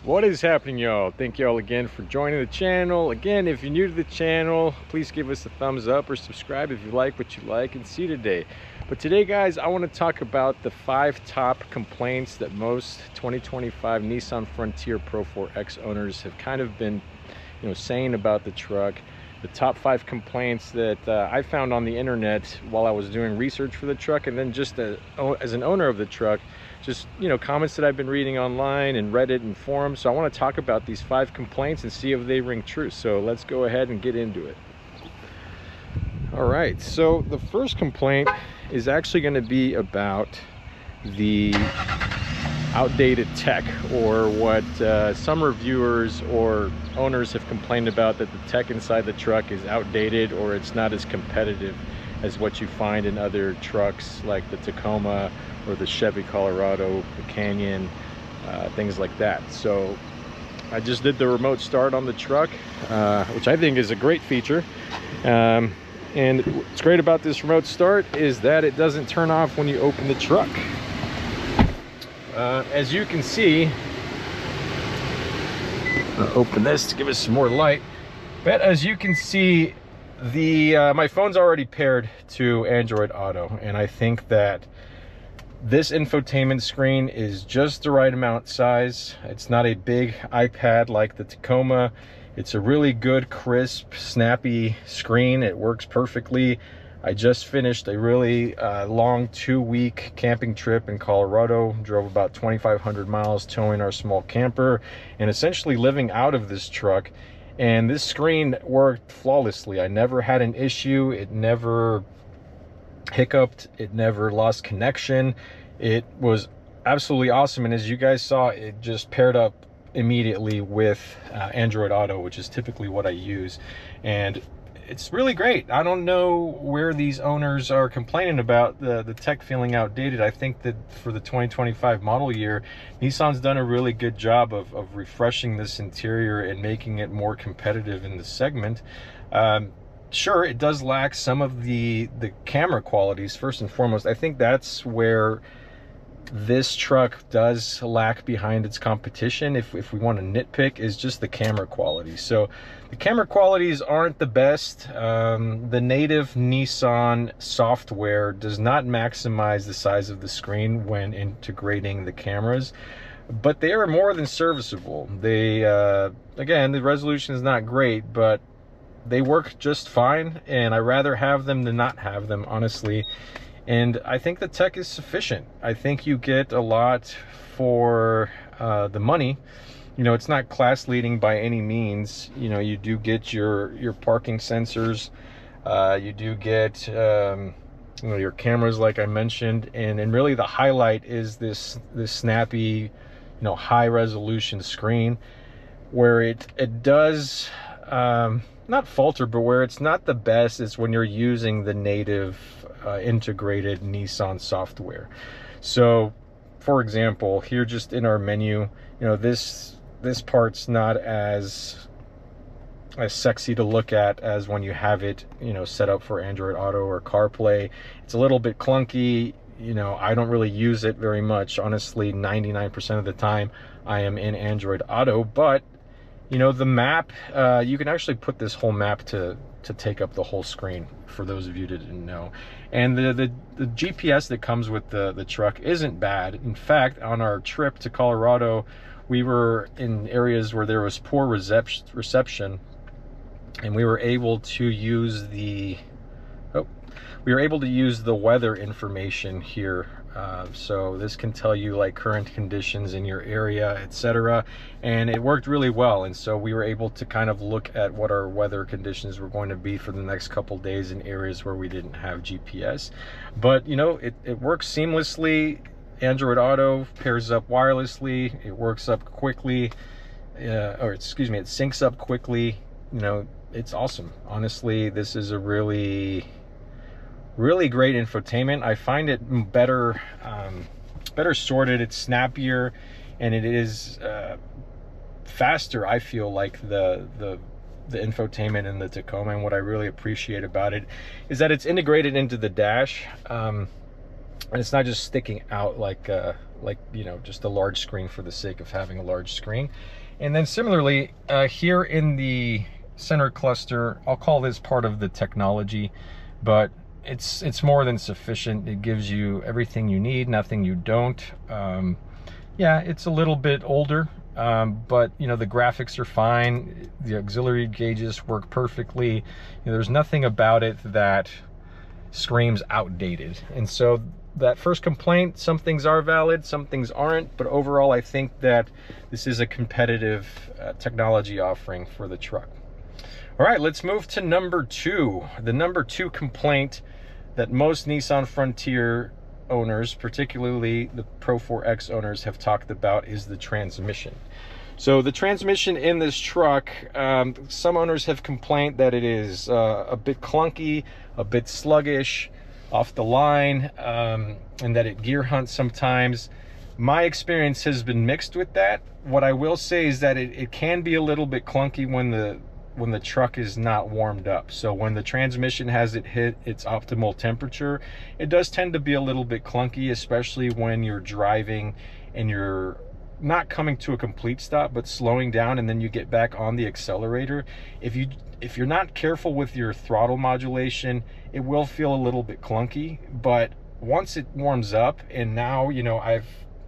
What is happening, y'all? Thank y'all again for joining the channel. Again, if you're new to the channel, please give us a thumbs up or subscribe if you like what you like and see today. But today, guys, I want to talk about the 5 top complaints that most 2025 Nissan Frontier Pro-4X owners have kind of been, saying about the truck. The top 5 complaints that I found on the internet while I was doing research for the truck, and then just as an owner of the truck, just comments that I've been reading online and Reddit and forums. So I want to talk about these 5 complaints and see if they ring true. So let's go ahead and get into it. All right, so the first complaint is actually going to be about the outdated tech, or what some reviewers or owners have complained about, that the tech inside the truck is outdated or it's not as competitive as what you find in other trucks like the Tacoma or the Chevy Colorado, the Canyon, things like that. So I just did the remote start on the truck, which I think is a great feature. And what's great about this remote start is that it doesn't turn off when you open the truck. As you can see, I'll open this to give us some more light. But as you can see, my phone's already paired to Android Auto, and I think that this infotainment screen is just the right amount size. It's not a big iPad like the Tacoma. It's a really good, crisp, snappy screen. It works perfectly. I just finished a really long 2-week camping trip in Colorado. Drove about 2,500 miles towing our small camper and essentially living out of this truck. And this screen worked flawlessly. I never had an issue. It never hiccuped. It never lost connection. It was absolutely awesome. And as you guys saw, it just paired up immediately with Android Auto, which is typically what I use. And it's really great. I don't know where these owners are complaining about the tech feeling outdated. I think that for the 2025 model year, Nissan's done a really good job of refreshing this interior and making it more competitive in the segment. Sure, it does lack some of the camera qualities. First and foremost, I think that's where this truck does lack behind its competition. If we want to nitpick, is just the camera quality. So the camera qualities aren't the best. The native Nissan software does not maximize the size of the screen when integrating the cameras, but they are more than serviceable. They again, the resolution is not great, but they work just fine, and I'd rather have them than not have them, honestly. And I think the tech is sufficient. I think you get a lot for the money. It's not class leading by any means. You do get your parking sensors. You do get your cameras, like I mentioned, and really the highlight is this snappy, high resolution screen, where it does not falter, but where it's not the best is when you're using the native integrated Nissan software. So for example, here just in our menu, this part's not as sexy to look at as when you have it set up for Android Auto or CarPlay. It's a little bit clunky. I don't really use it very much, honestly. 99% of the time I am in Android Auto, but the map, you can actually put this whole map to take up the whole screen, for those of you that didn't know. And the GPS that comes with the truck isn't bad. In fact, on our trip to Colorado, we were in areas where there was poor reception, and we were able to use the weather information here. So this can tell you like current conditions in your area, etc. And it worked really well. And so we were able to kind of look at what our weather conditions were going to be for the next couple days in areas where we didn't have GPS. But it works seamlessly. Android Auto pairs up wirelessly. It works up quickly, it syncs up quickly. It's awesome. Honestly, this is a really great infotainment. I find it better sorted. It's snappier, and it is faster. I feel like the infotainment in the Tacoma. And what I really appreciate about it is that it's integrated into the dash. and it's not just sticking out like you know, just a large screen for the sake of having a large screen. And then similarly, here in the center cluster, I'll call this part of the technology, but it's more than sufficient. It gives you everything you need, nothing you don't. Yeah, it's a little bit older, but you know, the graphics are fine. The auxiliary gauges work perfectly. You know, there's nothing about it that screams outdated. And so that first complaint, some things are valid, some things aren't, but overall I think that this is a competitive technology offering for the truck. All right, let's move to number 2. The number 2 complaint that most Nissan Frontier owners, particularly the Pro-4X owners, have talked about is the transmission. So the transmission in this truck, some owners have complained that it is a bit clunky, a bit sluggish, off the line, and that it gear hunts sometimes. My experience has been mixed with that. What I will say is that it can be a little bit clunky when the truck is not warmed up. So when the transmission hasn't hit its optimal temperature, it does tend to be a little bit clunky, especially when you're driving and you're not coming to a complete stop, but slowing down, and then you get back on the accelerator. If you're not careful with your throttle modulation, it will feel a little bit clunky. But once it warms up, and now, you know,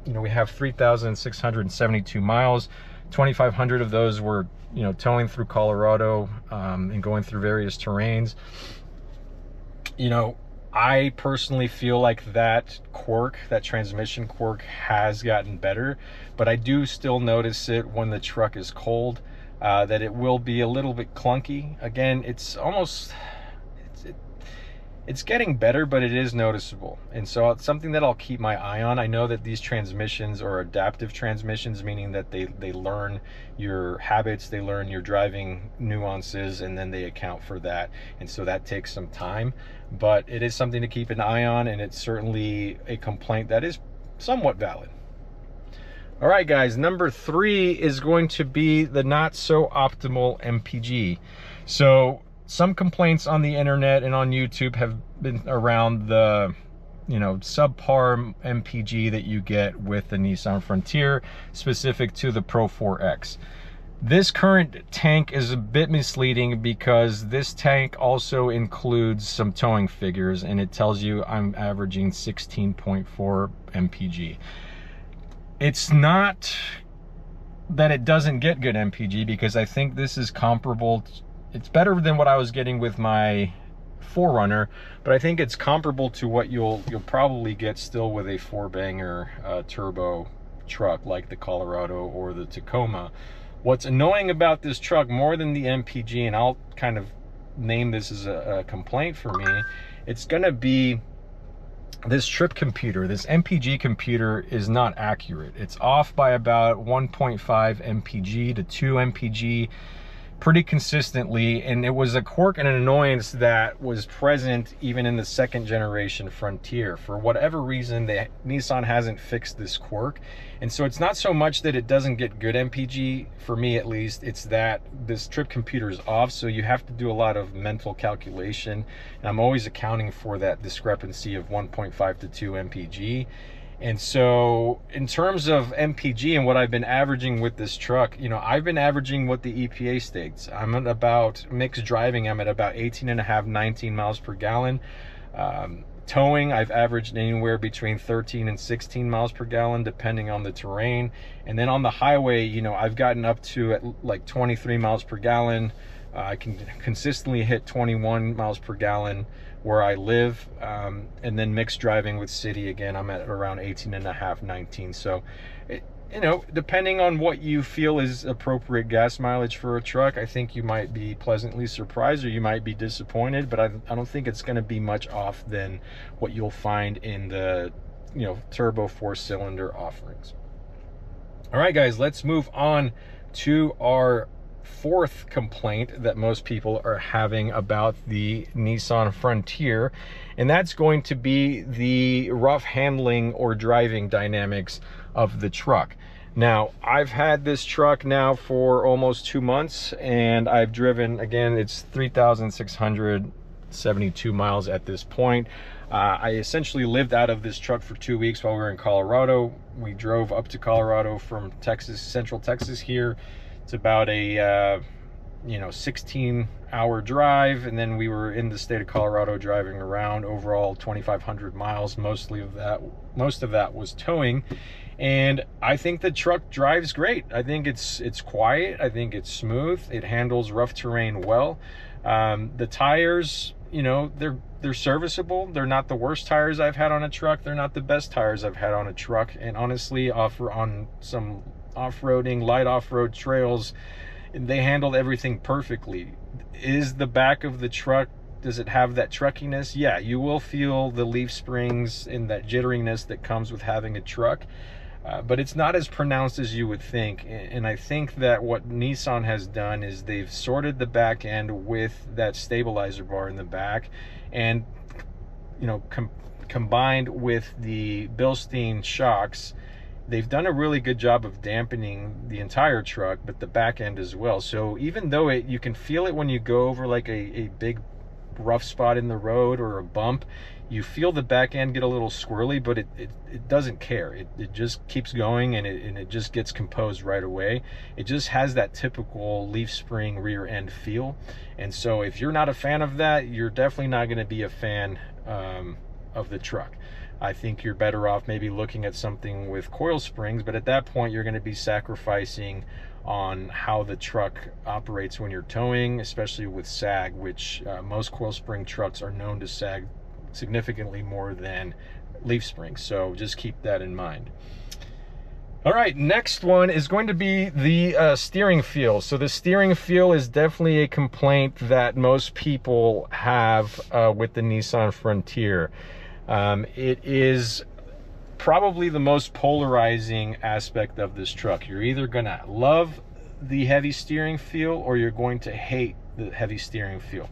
we have 3,672 miles, 2,500 of those were, you know, towing through Colorado and going through various terrains. You know, I personally feel like that transmission quirk has gotten better, but I do still notice it when the truck is cold, that it will be a little bit clunky. Again, it's getting better, but it is noticeable. And so it's something that I'll keep my eye on. I know that these transmissions are adaptive transmissions, meaning that they learn your habits, they learn your driving nuances, and then they account for that. And so that takes some time, but it is something to keep an eye on, and it's certainly a complaint that is somewhat valid. All right, guys, number 3 is going to be the not so optimal MPG. So some complaints on the internet and on YouTube have been around the, you know, subpar MPG that you get with the Nissan Frontier, specific to the Pro-4X. This current tank is a bit misleading because this tank also includes some towing figures, and it tells you I'm averaging 16.4 MPG. It's not that it doesn't get good MPG, because I think this is comparable. It's better than what I was getting with my 4Runner, but I think it's comparable to what you'll probably get still with a 4-banger turbo truck like the Colorado or the Tacoma. What's annoying about this truck more than the MPG, and I'll kind of name this as a complaint for me, it's gonna be this trip computer. This MPG computer is not accurate. It's off by about 1.5 MPG to 2 MPG pretty consistently, and it was a quirk and an annoyance that was present even in the 2nd generation Frontier. For whatever reason, Nissan hasn't fixed this quirk, and so it's not so much that it doesn't get good MPG, for me at least, it's that this trip computer is off, so you have to do a lot of mental calculation, and I'm always accounting for that discrepancy of 1.5 to 2 MPG. And so in terms of MPG and what I've been averaging with this truck, you know, I've been averaging what the EPA states. I'm at about, mixed driving, I'm at about 18.5, 19 miles per gallon. Towing, I've averaged anywhere between 13 and 16 miles per gallon, depending on the terrain. And then on the highway, you know, I've gotten up to at like 23 miles per gallon. I can consistently hit 21 miles per gallon where I live, and then mixed driving with city, again, I'm at around 18.5, 19. So, you know, depending on what you feel is appropriate gas mileage for a truck, I think you might be pleasantly surprised or you might be disappointed, but I don't think it's going to be much off than what you'll find in the, you know, turbo 4-cylinder offerings. All right, guys, let's move on to our 4th complaint that most people are having about the Nissan Frontier, and that's going to be the rough handling or driving dynamics of the truck. Now, I've had this truck now for almost 2 months, and I've driven, again, it's 3,672 miles at this point. I essentially lived out of this truck for 2 weeks while we were in Colorado. We drove up to Colorado from Texas, Central Texas here. It's about a 16-hour drive, and then we were in the state of Colorado driving around. Overall 2,500 miles. Most of that was towing, and I think the truck drives great. I think it's quiet. I think it's smooth. It handles rough terrain well. The tires, they're serviceable. They're not the worst tires I've had on a truck. They're not the best tires I've had on a truck. And honestly, on some off-roading, light off-road trails, they handled everything perfectly. Is the back of the truck, does it have that truckiness? Yeah, you will feel the leaf springs and that jitteriness that comes with having a truck. But it's not as pronounced as you would think. And I think that what Nissan has done is they've sorted the back end with that stabilizer bar in the back, and combined with the Bilstein shocks, they've done a really good job of dampening the entire truck, but the back end as well. So even though you can feel it when you go over like a big rough spot in the road or a bump, you feel the back end get a little squirrely, but it doesn't care. It just keeps going, and it just gets composed right away. It just has that typical leaf spring rear end feel. And so if you're not a fan of that, you're definitely not going to be a fan of the truck. I think you're better off maybe looking at something with coil springs, but at that point you're going to be sacrificing on how the truck operates when you're towing, especially with sag, which most coil spring trucks are known to sag significantly more than leaf springs. So just keep that in mind. All right, next one is going to be the steering feel. So the steering feel is definitely a complaint that most people have with the Nissan Frontier. It is probably the most polarizing aspect of this truck. You're either gonna love the heavy steering feel or you're going to hate the heavy steering feel.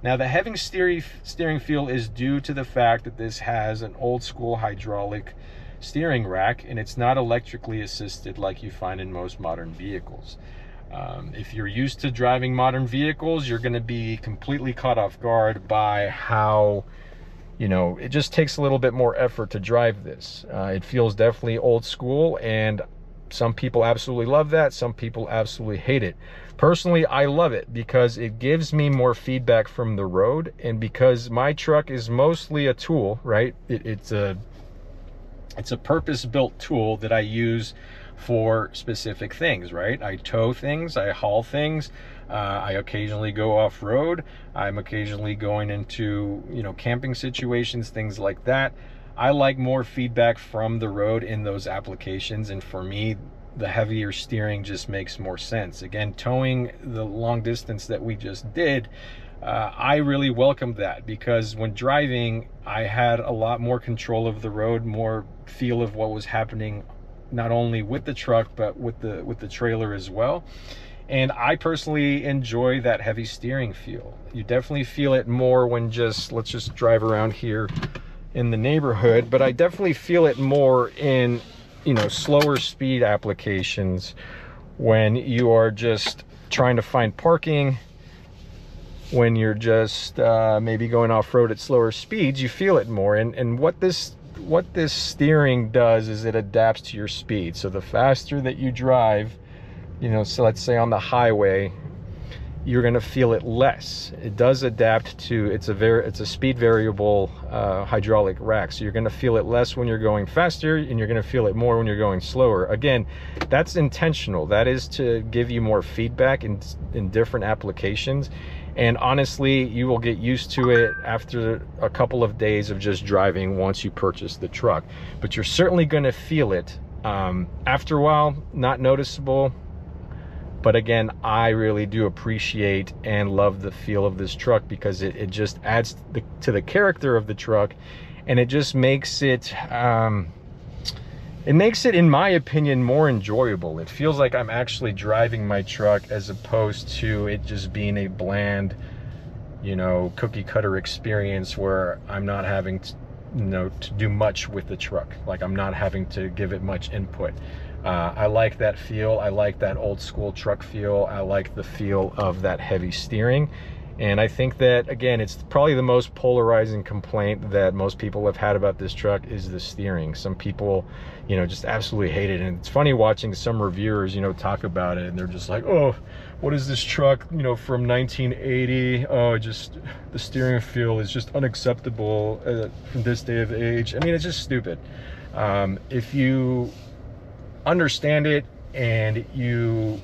Now, the heavy steering feel is due to the fact that this has an old school hydraulic steering rack, and it's not electrically assisted like you find in most modern vehicles. If you're used to driving modern vehicles, you're gonna be completely caught off guard by how it just takes a little bit more effort to drive this. It feels definitely old school, and some people absolutely love that. Some people absolutely hate it. Personally, I love it because it gives me more feedback from the road, and because my truck is mostly a tool, right? It's a purpose-built tool that I use for specific things, right? I tow things, I haul things, I occasionally go off-road, I'm occasionally going into camping situations, things like that. I like more feedback from the road in those applications, and for me the heavier steering just makes more sense. Again, towing the long distance that we just did, I really welcomed that, because when driving I had a lot more control of the road, more feel of what was happening not only with the truck but with the trailer as well. And I personally enjoy that heavy steering feel. You definitely feel it more when let's just drive around here in the neighborhood, but I definitely feel it more in slower speed applications, when you are just trying to find parking, when you're just maybe going off-road at slower speeds. You feel it more. And what this steering does is it adapts to your speed. So the faster that you drive, so let's say on the highway, you're going to feel it less. It does adapt to, it's a speed variable hydraulic rack, so you're going to feel it less when you're going faster, and you're going to feel it more when you're going slower. Again, that's intentional. That is to give you more feedback in different applications. And honestly, you will get used to it after a couple of days of just driving once you purchase the truck. But you're certainly going to feel it after a while. Not noticeable. But again, I really do appreciate and love the feel of this truck, because it just adds to the character of the truck, and it just makes it, in my opinion, more enjoyable. It feels like I'm actually driving my truck, as opposed to it just being a bland, cookie cutter experience where I'm not having to do much with the truck. Like, I'm not having to give it much input. I like that feel. I like that old school truck feel. I like the feel of that heavy steering. And I think that, again, it's probably the most polarizing complaint that most people have had about this truck is the steering. Some people, you know, just absolutely hate it. And it's funny watching some reviewers, you know, talk about it, and they're just like, oh, what is this truck, you know, from 1980? Oh, just the steering feel is just unacceptable in this day of age. I mean, it's just stupid. If you understand it and you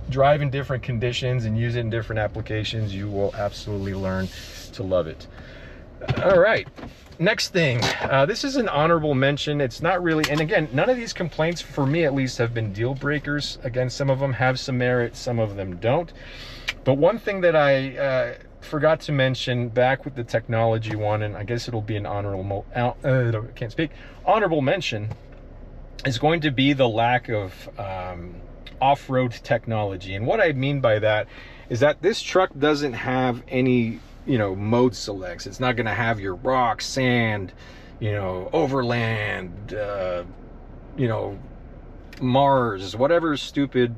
drive in different conditions and use it in different applications, you will absolutely learn to love it. All right, next thing, this is an honorable mention. It's not really, and again, none of these complaints, for me at least, have been deal breakers. Again, some of them have some merit, some of them don't. But one thing that I forgot to mention back with the technology one, and I guess it'll be an honorable mention, is going to be the lack of off-road technology. And what I mean by that is that this truck doesn't have any, you know, mode selects. It's not going to have your rock, sand, you know, overland, you know, Mars, whatever stupid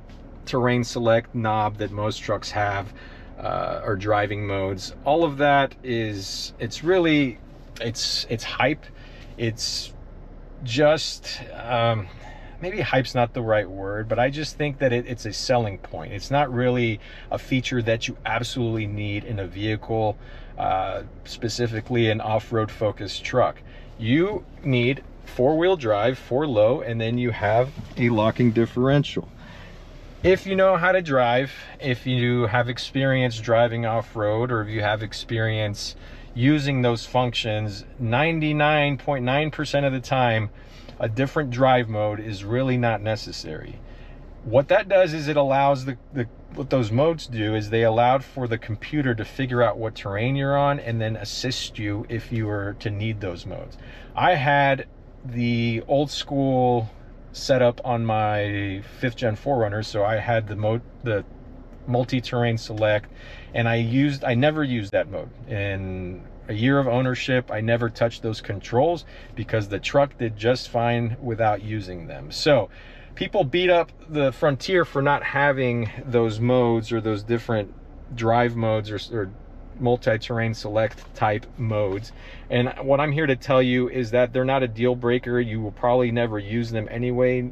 terrain select knob that most trucks have, or driving modes. All of that is, it's really, it's hype. It's just, maybe hype's not the right word, but I just think that it's a selling point. It's not really a feature that you absolutely need in a vehicle, specifically an off-road focused truck. You need four-wheel drive for low, and then you have a locking differential. If you know how to drive, if you have experience driving off-road, or if you have experience using those functions, 99.9% of the time, a different drive mode is really not necessary. What that does is it allows what those modes do is they allowed for the computer to figure out what terrain you're on and then assist you if you were to need those modes. I had the old school setup on my 5th gen 4Runner, so I had the multi-terrain select, and I never used that mode. In a year of ownership, I never touched those controls because the truck did just fine without using them. So people beat up the Frontier for not having those modes, or those different drive modes, or multi-terrain select type modes. And what I'm here to tell you is that they're not a deal breaker. You will probably never use them anyway.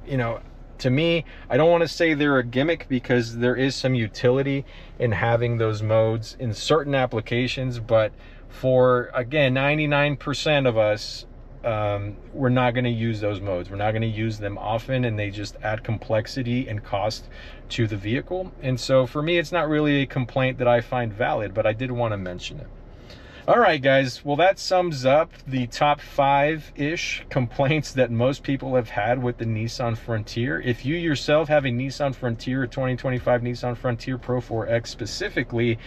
You know, to me, I don't want to say they're a gimmick, because there is some utility in having those modes in certain applications, but for, again, 99% of us, we're not going to use those modes. We're not going to use them often, and they just add complexity and cost to the vehicle. And so for me, it's not really a complaint that I find valid, but I did want to mention it. All right, guys, well, that sums up the top 5-ish complaints that most people have had with the Nissan Frontier. If you yourself have a Nissan Frontier, a 2025 Nissan Frontier Pro-4X specifically,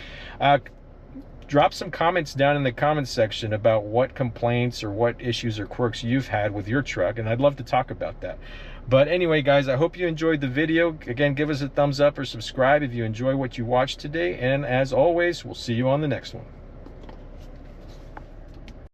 drop some comments down in the comments section about what complaints or what issues or quirks you've had with your truck, and I'd love to talk about that. But anyway, guys, I hope you enjoyed the video. Again, give us a thumbs up or subscribe if you enjoy what you watched today, and as always, we'll see you on the next one.